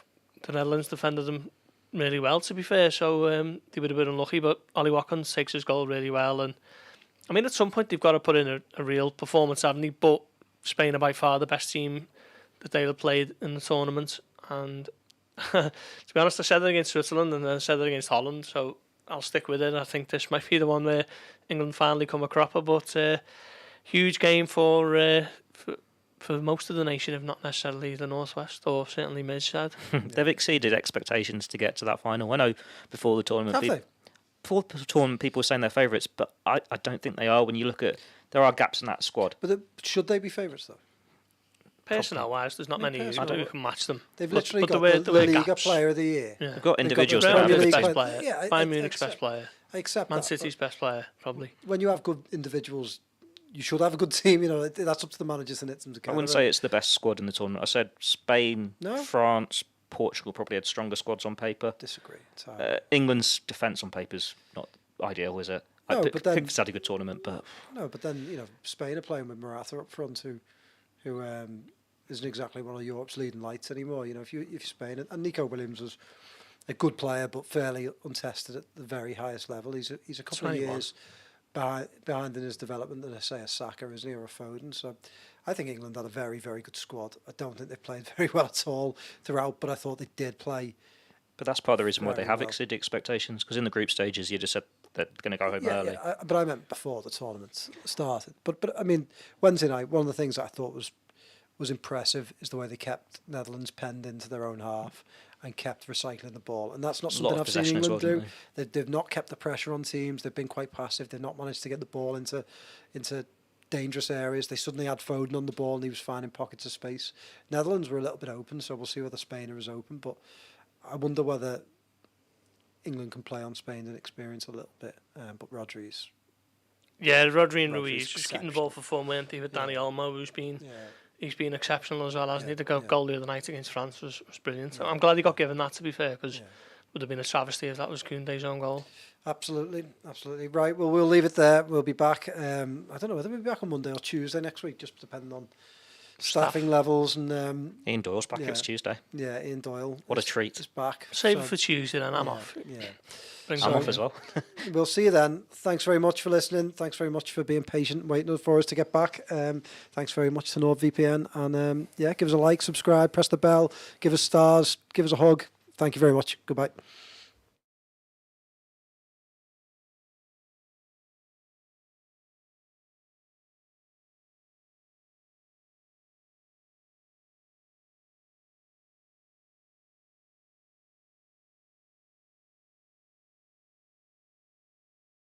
Speaker 2: the Netherlands defended them really well, to be fair, so they were a bit unlucky, but Ollie Watkins takes his goal really well, and I mean, at some point they've got to put in a real performance, haven't they? But Spain are by far the best team that they'll have played in the tournament, and to be honest, I said it against Switzerland and then I said it against Holland, so I'll stick with it. I think this might be the one where England finally come a cropper, but huge game for most of the nation, if not necessarily the Northwest or certainly Midside.
Speaker 3: They've exceeded expectations to get to that final. I know before the tournament, people were saying they're favourites, but I don't think they are. When you look at, there are gaps in that squad.
Speaker 1: But should they be favourites though?
Speaker 2: Personnel-wise, there's not many who can match them.
Speaker 1: They've literally got the Liga Player of the Year.
Speaker 3: Yeah. They've got individuals.
Speaker 2: Best player. Bayern Munich's best player.
Speaker 1: I accept
Speaker 2: Man City's best player, probably.
Speaker 1: When you have good individuals, you should have a good team. That's up to the managers and it's them to
Speaker 3: I wouldn't say it's the best squad in the tournament. I said Spain, France, Portugal probably had stronger squads on paper.
Speaker 1: Disagree.
Speaker 3: England's defence on paper's not ideal, is it?
Speaker 1: No,
Speaker 3: I think it's had a good tournament, but
Speaker 1: then Spain are playing with Morata up front, who isn't exactly one of Europe's leading lights anymore. If you're Spain, and Nico Williams was a good player, but fairly untested at the very highest level. He's a couple of years behind in his development than, say, a Saka, isn't he, or a Foden. So I think England had a very, very good squad. I don't think they played very well at all throughout, but I thought they did play.
Speaker 3: But that's part of the reason why they have exceeded expectations, because in the group stages you just said they're going to go home early.
Speaker 1: Yeah, but I meant before the tournament started. But I mean, Wednesday night, one of the things that I thought was impressive is the way they kept Netherlands penned into their own half and kept recycling the ball. And that's not something I've seen England do. They've not kept the pressure on teams. They've been quite passive. They've not managed to get the ball into dangerous areas. They suddenly had Foden on the ball and he was finding pockets of space. Netherlands were a little bit open, so we'll see whether Spain are as open. But I wonder whether England can play on Spain and experience a little bit. But Rodri's...
Speaker 2: Yeah, Rodri and Ruiz just getting the ball for fun, weren't they, with Dani Olmo, who's been... Yeah. He's been exceptional as well, hasn't he? The goal the other night against France was brilliant. I'm glad he got given that, to be fair, because it would have been a travesty if that was Koundé's own goal. Absolutely. Right, well, we'll leave it there. We'll be back. I don't know whether we'll be back on Monday or Tuesday next week, just depending on staffing levels. And
Speaker 3: Ian Doyle's back next Tuesday.
Speaker 1: Yeah, Ian Doyle.
Speaker 3: What a treat.
Speaker 1: Is back.
Speaker 2: Save it for Tuesday, then I'm off.
Speaker 1: Yeah.
Speaker 3: I'm off as well.
Speaker 1: We'll see you then. Thanks very much for listening. Thanks very much for being patient, waiting for us to get back. Thanks very much to NordVPN. And give us a like, subscribe, press the bell, give us stars, give us a hug. Thank you very much. Goodbye.